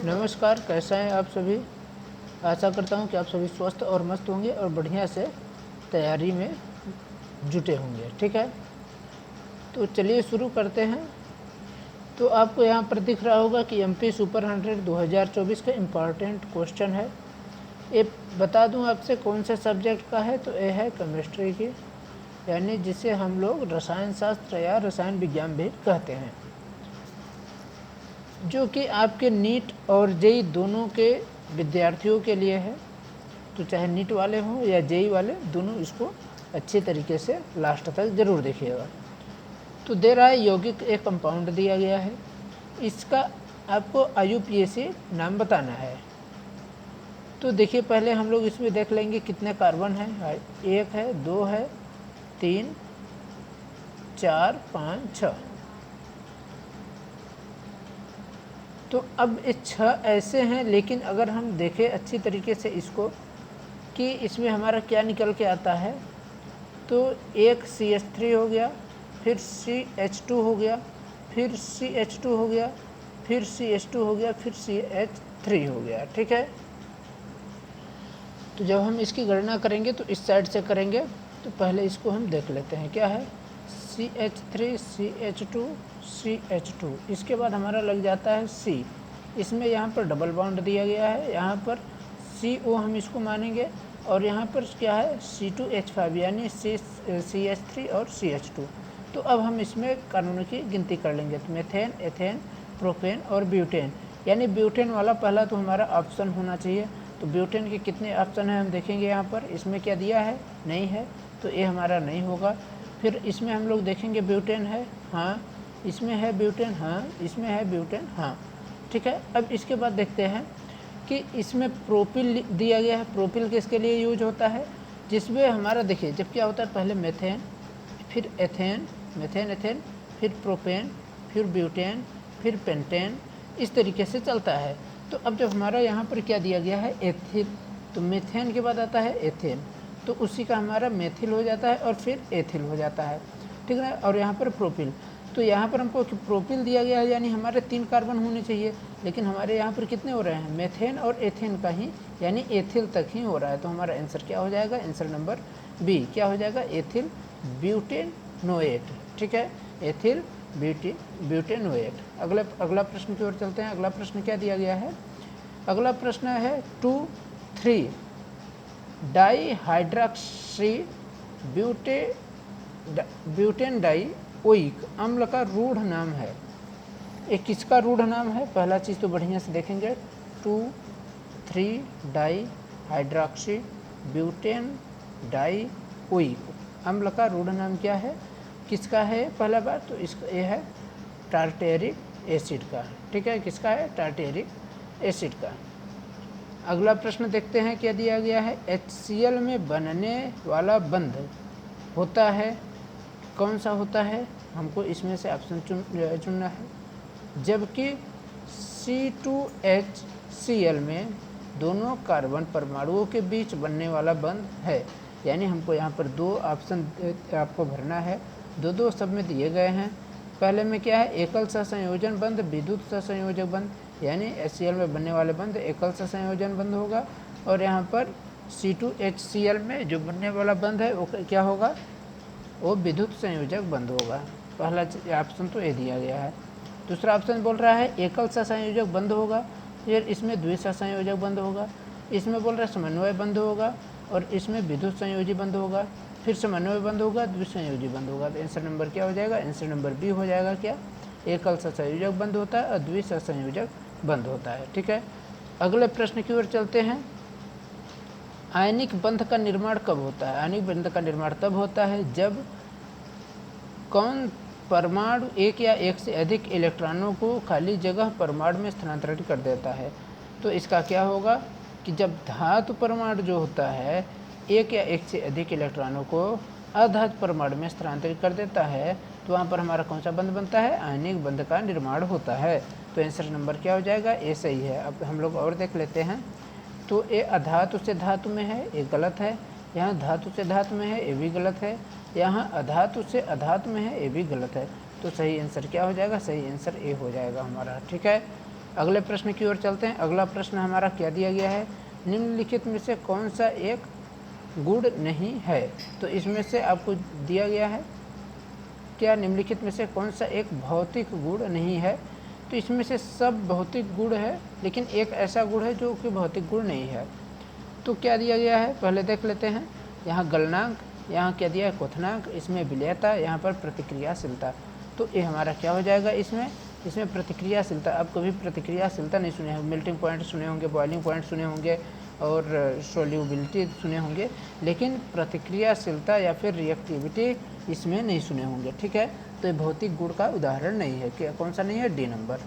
नमस्कार, कैसे हैं आप सभी। आशा करता हूं कि आप सभी स्वस्थ और मस्त होंगे और बढ़िया से तैयारी में जुटे होंगे। ठीक है, तो चलिए शुरू करते हैं। तो आपको यहाँ पर दिख रहा होगा कि एमपी सुपर 100 2024 का इम्पॉर्टेंट क्वेश्चन है। ये बता दूं आपसे कौन से सब्जेक्ट का है, तो ये है केमिस्ट्री की, यानी जिसे हम लोग रसायन शास्त्र या रसायन विज्ञान भी कहते हैं, जो कि आपके नीट और जेई दोनों के विद्यार्थियों के लिए है। तो चाहे नीट वाले हों या जेई वाले, दोनों इसको अच्छे तरीके से लास्ट तक ज़रूर देखिएगा। तो दे रहा है यौगिक एक कंपाउंड दिया गया है, इसका आपको IUPAC नाम बताना है। तो देखिए, पहले हम लोग इसमें देख लेंगे कितने कार्बन हैं। 1 है, 2 है, 3, 4, 5, 6। तो अब ये 6 ऐसे हैं, लेकिन अगर हम देखें अच्छी तरीके से इसको कि इसमें हमारा क्या निकल के आता है, तो एक CH3 हो गया, फिर CH2 हो गया, फिर CH2 हो गया, फिर CH2 हो गया, फिर CH3 हो गया। ठीक है, तो जब हम इसकी गणना करेंगे तो इस साइड से करेंगे। तो पहले इसको हम देख लेते हैं क्या है। CH3 CH2 CH2, इसके बाद हमारा लग जाता है C। इसमें यहाँ पर डबल बॉन्ड दिया गया है, यहाँ पर CO हम इसको मानेंगे, और यहाँ पर क्या है C2H5 यानी CH3 और CH2। तो अब हम इसमें कानूनों की गिनती कर लेंगे। तो मेथेन, एथेन, प्रोपेन और ब्यूटेन, यानी ब्यूटेन वाला पहला तो हमारा ऑप्शन होना चाहिए। तो ब्यूटेन के कितने ऑप्शन हैं हम देखेंगे। यहाँ पर इसमें क्या दिया है, नहीं है, तो ये हमारा नहीं होगा। फिर इसमें हम लोग देखेंगे ब्यूटेन है, हाँ, इसमें है ब्यूटेन, हाँ, इसमें है ब्यूटेन, हाँ। ठीक है, अब इसके बाद देखते हैं कि इसमें प्रोपिल दिया गया है। प्रोपिल किसके लिए यूज होता है, जिसमें हमारा देखिए जब क्या होता है, पहले मेथेन, फिर एथेन, मेथेन एथेन, फिर प्रोपेन, फिर ब्यूटेन, फिर पेंटेन, इस तरीके से चलता है। तो अब जब हमारा यहाँ पर क्या दिया गया है, एथिल, तो मेथेन के बाद आता है एथेन, तो उसी का हमारा मेथिल हो जाता है और फिर एथिल हो जाता है। ठीक है, और यहाँ पर प्रोपिल, तो यहाँ पर हमको प्रोपिल दिया गया है, यानी हमारे 3 कार्बन होने चाहिए, लेकिन हमारे यहाँ पर कितने हो रहे हैं, मेथेन और एथेन का ही, यानी एथिल तक ही हो रहा है। तो हमारा आंसर क्या हो जाएगा, आंसर नंबर बी क्या हो जाएगा, एथिल ब्यूटेनोएट। ठीक है, एथिल ब्यूटेनोएट। अगला प्रश्न की ओर चलते हैं। अगला प्रश्न क्या दिया गया है, अगला प्रश्न है 2,3 डाईहाइड्रॉक्सी ब्यूटेनडाइओइक अम्ल का रूढ़ नाम है। ये किसका रूढ़ नाम है, पहला चीज़ तो बढ़िया से देखेंगे। 2,3 डाईहाइड्रॉक्सी ब्यूटेनडाइओइक अम्ल का रूढ़ नाम क्या है, किसका है पहला बार, तो इसका ये है टार्टेरिक एसिड का। ठीक है, किसका है, टार्टेरिक एसिड का। अगला प्रश्न देखते हैं क्या दिया गया है। HCl में बनने वाला बंध होता है, कौन सा होता है, हमको इसमें से ऑप्शन चुनना है। जबकि C2HCl में दोनों कार्बन परमाणुओं के बीच बनने वाला बंध है, यानी हमको यहाँ पर 2 ऑप्शन आपको भरना है। दो सब में दिए गए हैं। पहले में क्या है, एकल सहसंयोजन बंध, विद्युत सहसंयोजक बंध, यानी HCl में बनने वाले बंध एकल सहसंयोजन बंध होगा। और यहाँ पर C2HCl में जो बनने वाला बंध है वो क्या होगा, वो विद्युत संयोजक बंध होगा। पहला ऑप्शन तो ये दिया गया है। दूसरा ऑप्शन बोल रहा है एकल सहसंयोजक बंध होगा, फिर इसमें द्विसहसंयोजक बंध होगा, इसमें बोल रहा है समन्वय बंध होगा, और इसमें विद्युत संयोजी बंध होगा, फिर समन्वय बंध होगा, द्विसंयोजी बंध होगा। तो आंसर नंबर क्या हो जाएगा, आंसर नंबर बी हो जाएगा। क्या, एकल सहसंयोजक बंध होता है और द्विसहसंयोजक बंध होता है। ठीक है, अगले प्रश्न की ओर चलते हैं। आयनिक बंध का निर्माण कब होता है, आयनिक बंध का निर्माण तब होता है जब कौन परमाणु एक या एक से अधिक इलेक्ट्रॉनों को खाली जगह परमाणु में स्थानांतरित कर देता है। तो इसका क्या होगा कि जब धातु परमाणु जो होता है एक या एक से अधिक इलेक्ट्रॉनों को अधातु परमाणु में स्थानांतरित कर देता है, तो वहाँ पर हमारा कौन सा बंध बनता है, आयनिक बंध का निर्माण होता है। तो आंसर नंबर क्या हो जाएगा, ए सही है। अब हम लोग और देख लेते हैं। तो ये अधातु से धातु में है, ये गलत है। यहाँ धातु से धातु में है, ये भी गलत है। यहाँ अधातु से अधातु में है, ये भी गलत है। तो सही आंसर क्या हो जाएगा, सही आंसर ए हो जाएगा हमारा। ठीक है, अगले प्रश्न की ओर चलते हैं। अगला प्रश्न हमारा क्या दिया गया है, निम्नलिखित में से कौन सा एक गुण नहीं है। तो इसमें से आपको दिया गया है क्या, निम्नलिखित में से कौन सा एक भौतिक गुण नहीं है। तो इसमें से सब भौतिक गुण है, लेकिन एक ऐसा गुण है जो कि भौतिक गुण नहीं है। तो क्या दिया गया है पहले देख लेते हैं। यहाँ गलनांक, यहाँ क्या दिया है क्वथनांक, इसमें विलयता, यहाँ पर प्रतिक्रियाशीलता। तो ये हमारा क्या हो जाएगा, इसमें प्रतिक्रियाशीलता। आप कभी प्रतिक्रियाशीलता नहीं सुने होंगे, मेल्टिंग पॉइंट सुने होंगे, बॉइलिंग पॉइंट सुने होंगे और सोल्यूबिलिटी सुने होंगे, लेकिन प्रतिक्रियाशीलता या फिर रिएक्टिविटी इसमें नहीं सुने होंगे। ठीक है, तो ये भौतिक गुण का उदाहरण नहीं है। क्या कौन सा नहीं है, डी नंबर।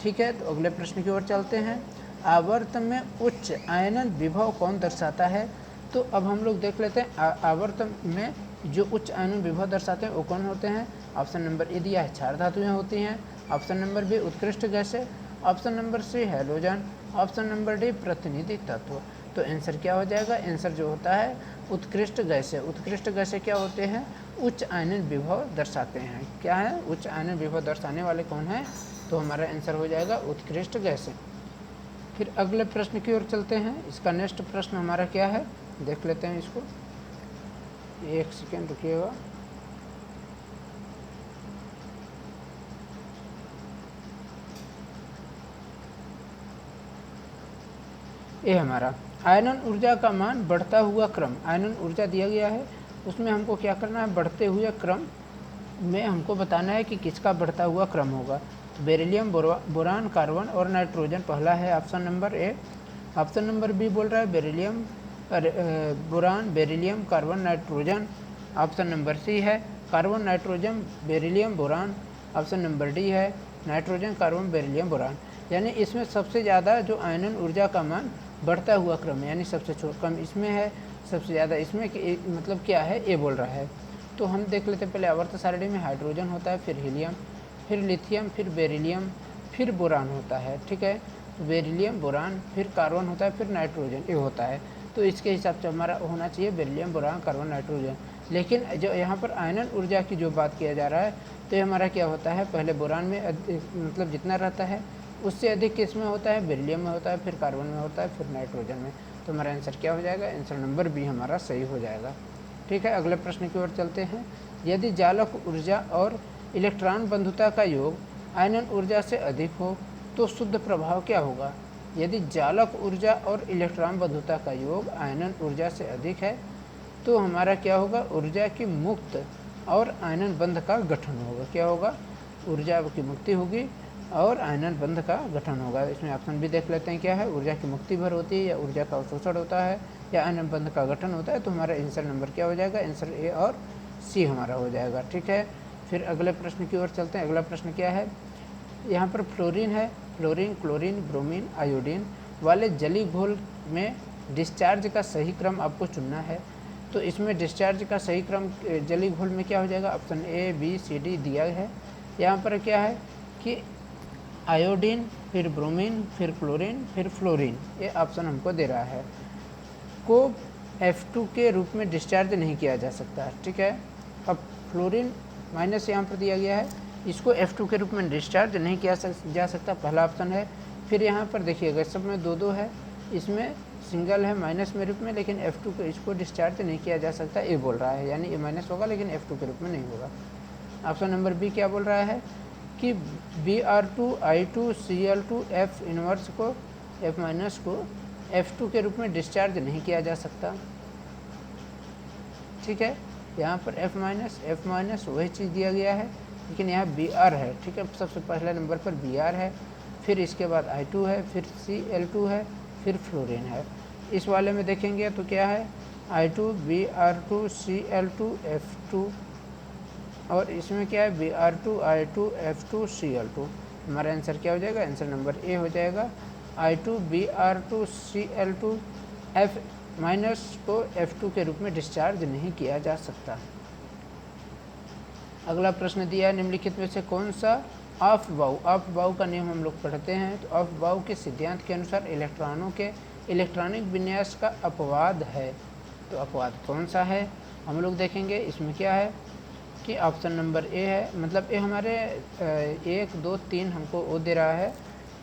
ठीक है, तो अगले प्रश्न की ओर चलते हैं। आवर्त में उच्च आयनन विभव कौन दर्शाता है। तो अब हम लोग देख लेते हैं आवर्त में जो उच्च आयनन विभव दर्शाते हैं वो कौन होते हैं। ऑप्शन नंबर ए दिया है क्षार धातुएं होती हैं, ऑप्शन नंबर बी उत्कृष्ट गैसें, option number C halogen, option number D प्रतिनिधि तत्व। तो आंसर क्या हो जाएगा, आंसर जो होता है उत्कृष्ट गैसें। उत्कृष्ट गैसें क्या होते हैं, उच्च आयनन विभव दर्शाते हैं। क्या है, उच्च आयनन विभव दर्शाने वाले कौन हैं। तो हमारा आंसर हो जाएगा उत्कृष्ट गैसें। फिर अगले प्रश्न की ओर चलते हैं। इसका नेक्स्ट प्रश्न हमारा क्या है, देख लेते हैं इसको। एक सेकेंड रुकिएगा। ये हमारा आयनन ऊर्जा का मान बढ़ता हुआ क्रम। आयनन ऊर्जा दिया गया है, उसमें हमको क्या करना है, बढ़ते हुए क्रम में हमको बताना है कि किसका बढ़ता हुआ क्रम होगा। तो बेरिलियम, बोरान, कार्बन और नाइट्रोजन पहला है option number A. Option number B बोल रहा है beryllium, boron, beryllium, carbon, nitrogen. Option number C है carbon, nitrogen, beryllium, boron. Option number D है नाइट्रोजन, कार्बन, बेरिलियम, बोरान। यानी इसमें सबसे ज़्यादा जो आयनन ऊर्जा का मान बढ़ता हुआ क्रम है, यानी सबसे कम इसमें है, सबसे ज़्यादा इसमें मतलब क्या है, ए बोल रहा है। तो हम देख लेते हैं। पहले आवर्त सारणी में हाइड्रोजन होता है, फिर हीलियम, फिर लिथियम, फिर बेरिलियम, फिर बोरान होता है। ठीक है, बेरिलियम, बोरान, फिर कार्बन होता है, फिर नाइट्रोजन ये होता है। तो इसके हिसाब से हमारा होना चाहिए बेरिलियम, बोरान, कार्बन, नाइट्रोजन। लेकिन जो यहाँ पर आयनन ऊर्जा की जो बात किया जा रहा है, तो ये हमारा क्या होता है, पहले बोरान में मतलब जितना रहता है उससे अधिक किस में होता है, बेरिलियम में होता है, फिर कार्बन में होता है, फिर नाइट्रोजन में। तो हमारा आंसर क्या हो जाएगा, आंसर नंबर बी हमारा सही हो जाएगा। ठीक है, अगले प्रश्न की ओर चलते हैं। यदि जालक ऊर्जा और इलेक्ट्रॉन बंधुता का योग आयनन ऊर्जा से अधिक हो तो शुद्ध प्रभाव क्या होगा। यदि जालक ऊर्जा और इलेक्ट्रॉन बंधुता का योग आयनन ऊर्जा से अधिक है तो हमारा क्या होगा, ऊर्जा की मुक्त और आयनन बंध का गठन होगा। क्या होगा, ऊर्जा की मुक्ति होगी और आयनन बंध का गठन होगा। इसमें ऑप्शन भी देख लेते हैं क्या है, ऊर्जा की मुक्ति भर होती है या ऊर्जा का अवशोषण होता है या आयनन बंध का गठन होता है। तो हमारा आंसर नंबर क्या हो जाएगा, आंसर ए और सी हमारा हो जाएगा। ठीक है, फिर अगले प्रश्न की ओर चलते हैं। अगला प्रश्न क्या है, यहाँ पर फ्लोरीन है, फ्लोरीन, क्लोरीन, ब्रोमीन, आयोडीन वाले जली घोल में डिस्चार्ज का सही क्रम आपको चुनना है। तो इसमें डिस्चार्ज का सही क्रम जली घोल में क्या हो जाएगा, option A, B, C, D दिया है। यहाँ पर क्या है कि आयोडीन, फिर ब्रोमीन, फिर क्लोरीन, फिर फ्लोरीन, ये ऑप्शन हमको दे रहा है। को F2 के रूप में डिस्चार्ज नहीं किया जा सकता। ठीक है, अब फ्लोरीन माइनस यहाँ पर दिया गया है, इसको F2 के रूप में डिस्चार्ज नहीं किया जा सकता, पहला ऑप्शन है। फिर यहाँ पर देखिएगा सब में दो दो है, इसमें सिंगल है माइनस में रूप में, लेकिन F2 के इसको डिस्चार्ज नहीं किया जा सकता, ये बोल रहा है। यानी ये माइनस होगा लेकिन F2 के रूप में नहीं होगा। ऑप्शन नंबर बी क्या बोल रहा है कि Br2, I2, Cl2, F inverse को, F माइनस को F2 के रूप में डिस्चार्ज नहीं किया जा सकता। ठीक है, यहाँ पर F माइनस वही चीज़ दिया गया है, लेकिन यहाँ Br है। ठीक है, सबसे पहले नंबर पर Br है, फिर इसके बाद I2 है, फिर Cl2 है, फिर फ्लोरीन है। इस वाले में देखेंगे तो क्या है, I2, Br2, Cl2, F2, और इसमें क्या है Br2, I2, F2, Cl2। हमारा आंसर क्या हो जाएगा, आंसर नंबर ए हो जाएगा। I2, Br2, Cl2, F minus को F2 के रूप में डिस्चार्ज नहीं किया जा सकता। अगला प्रश्न दिया है, निम्नलिखित में से कौन सा ऑफ बाउ का नियम हम लोग पढ़ते हैं। तो ऑफ बाउ के सिद्धांत के अनुसार इलेक्ट्रॉनों के इलेक्ट्रॉनिक विन्यास का अपवाद है। तो अपवाद कौन सा है हम लोग देखेंगे। इसमें क्या है कि ऑप्शन नंबर ए है, मतलब ये हमारे 1, 2, 3 हमको वो दे रहा है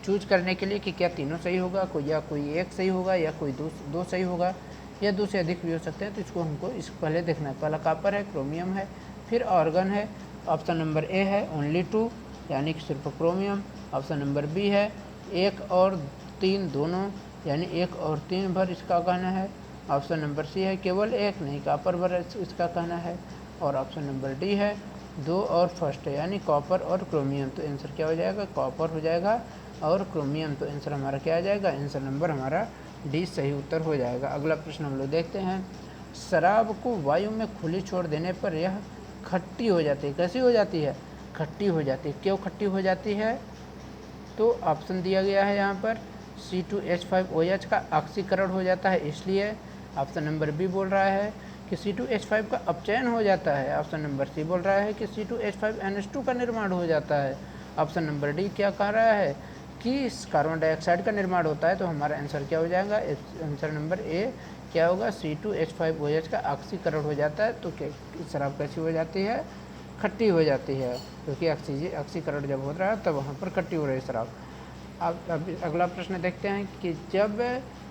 चूज करने के लिए कि क्या तीनों सही होगा, कोई एक सही होगा या कोई दो सही होगा या दो से अधिक भी हो सकते हैं। तो इसको हमको पहले देखना है। पहला कॉपर है, क्रोमियम है, फिर आर्गन है। ऑप्शन नंबर ए है ओनली 2 यानी कि सिर्फ क्रोमियम। ऑप्शन नंबर बी है 1 और 3 दोनों यानी 1 और 3 भर इसका कहना है। ऑप्शन नंबर सी है केवल 1 नहीं कॉपर भर इसका कहना है। और ऑप्शन नंबर डी है 2 और फर्स्ट यानी कॉपर और क्रोमियम। तो आंसर क्या हो जाएगा, कॉपर हो जाएगा और क्रोमियम। तो आंसर हमारा क्या आ जाएगा, आंसर नंबर हमारा डी सही उत्तर हो जाएगा। अगला प्रश्न हम लोग देखते हैं। शराब को वायु में खुली छोड़ देने पर यह खट्टी हो जाती है। कैसी हो जाती है, खट्टी हो जाती है। क्यों खट्टी हो जाती है, तो ऑप्शन दिया गया है यहाँ पर C2H5OH का ऑक्सीकरण हो जाता है इसलिए। ऑप्शन नंबर बी बोल रहा है कि C2H5 का अपचयन हो जाता है। ऑप्शन नंबर सी बोल रहा है कि C2H5NH2 का निर्माण हो जाता है। ऑप्शन नंबर डी क्या कह रहा है कि कार्बन डाइऑक्साइड का निर्माण होता है। तो हमारा आंसर क्या हो जाएगा, आंसर नंबर ए क्या होगा, C2H5OH का ऑक्सीकरण हो जाता है। तो शराब कैसी हो जाती है, खट्टी हो जाती है, क्योंकि ऑक्सीकरण जब हो रहा है तब वहाँ पर खट्टी हो रही है शराब। अब अगला प्रश्न देखते हैं कि जब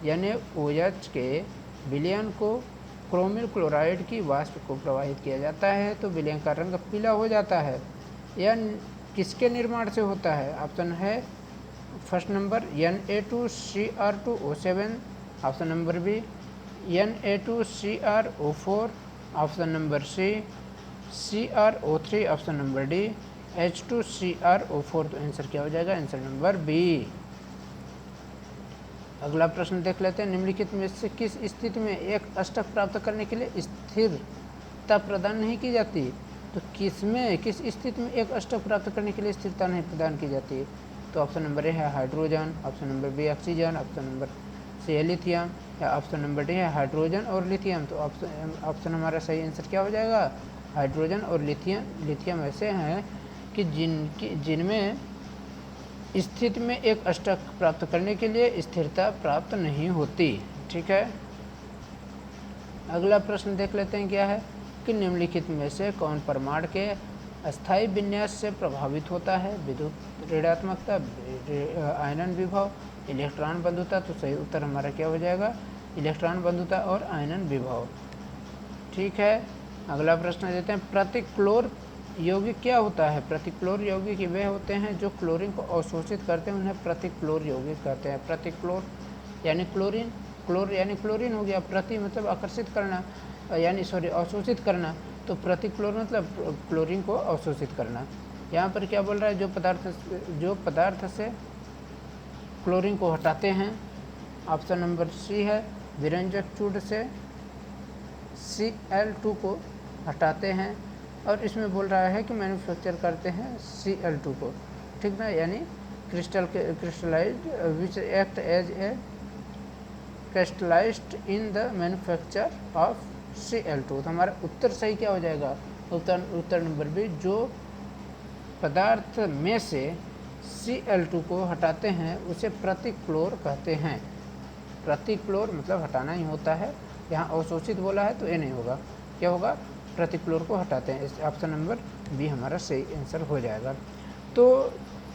NaOH के विलयन को क्रोमिल क्लोराइड की वाष्प को प्रवाहित किया जाता है तो विलयन का रंग पीला हो जाता है। यह किसके निर्माण से होता है। ऑप्शन है first number Na2Cr2O7। Option number B Na2Cr O4। Option number C CrO3। Option number D H2CrO4। तो आंसर क्या हो जाएगा, आंसर नंबर बी। अगला प्रश्न देख लेते हैं। निम्नलिखित में से किस स्थिति में एक अष्टक प्राप्त करने के लिए स्थिरता प्रदान नहीं की जाती। तो किस स्थिति में एक अष्टक प्राप्त करने के लिए स्थिरता नहीं प्रदान की जाती। तो ऑप्शन नंबर ए है hydrogen. Option number B oxygen. Option number C है लिथियम या ऑप्शन नंबर डी है हाइड्रोजन और लिथियम। तो ऑप्शन हमारा सही आंसर क्या हो जाएगा, हाइड्रोजन और लिथियम ऐसे हैं कि जिनमें स्थिति में एक अष्टक प्राप्त करने के लिए स्थिरता प्राप्त नहीं होती। ठीक है, अगला प्रश्न देख लेते हैं क्या है कि निम्नलिखित में से कौन परमाणु के अस्थायी विन्यास से प्रभावित होता है। विद्युत ऋणात्मकता, आयनन विभव, इलेक्ट्रॉन बंधुता। तो सही उत्तर हमारा क्या हो जाएगा, इलेक्ट्रॉन बंधुता और आयनन विभव। ठीक है, अगला प्रश्न देते हैं। प्रतिक्लोर यौगिक क्या होता है। प्रतिक्लोर यौगिक वे होते हैं जो क्लोरीन को अवशोषित करते हैं, उन्हें प्रतिक्लोर यौगिक कहते हैं। प्रतिक्लोर यानी क्लोरीन, क्लोर यानी क्लोरीन हो गया, प्रति मतलब आकर्षित करना यानी अवशोषित करना। तो प्रतिक्लोर मतलब क्लोरीन को अवशोषित करना। यहाँ पर क्या बोल रहा है, जो पदार्थ से क्लोरीन को हटाते हैं। ऑप्शन नंबर सी है विरंजक चूर्ण से Cl2 को हटाते हैं और इसमें बोल रहा है कि मैन्युफैक्चर करते हैं Cl2 को, ठीक ना, यानी crystallized which act as a crystallized in the manufacture of Cl2। तो हमारा उत्तर सही क्या हो जाएगा, उत्तर नंबर बी, जो पदार्थ में से Cl2 को हटाते हैं उसे प्रतिक्लोर कहते हैं। प्रतिक्लोर मतलब हटाना ही होता है, यहाँ अवशोषित बोला है तो ये नहीं होगा, क्या होगा, प्रतिक्लोर को हटाते हैं। इस ऑप्शन नंबर बी हमारा सही आंसर हो जाएगा। तो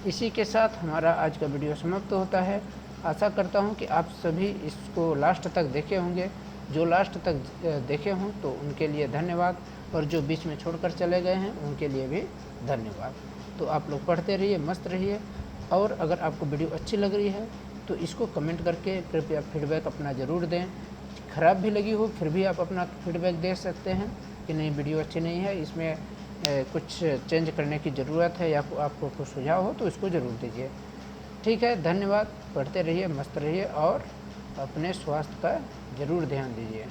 इसी के साथ हमारा आज का वीडियो समाप्त होता है। आशा करता हूँ कि आप सभी इसको लास्ट तक देखे होंगे। जो लास्ट तक देखे हों तो उनके लिए धन्यवाद, और जो बीच में छोड़कर चले गए हैं उनके लिए भी धन्यवाद। तो आप लोग पढ़ते रहिए, मस्त रहिए, और अगर आपको वीडियो अच्छी लग रही है तो इसको कमेंट करके कृपया फीडबैक अपना ज़रूर दें। ख़राब भी लगी हो फिर भी आप अपना फीडबैक दे सकते हैं कि नहीं वीडियो अच्छी नहीं है, इसमें कुछ चेंज करने की ज़रूरत है, या आपको कुछ सुझाव हो तो इसको ज़रूर दीजिए। ठीक है, धन्यवाद। पढ़ते रहिए, मस्त रहिए और अपने स्वास्थ्य का ज़रूर ध्यान दीजिए।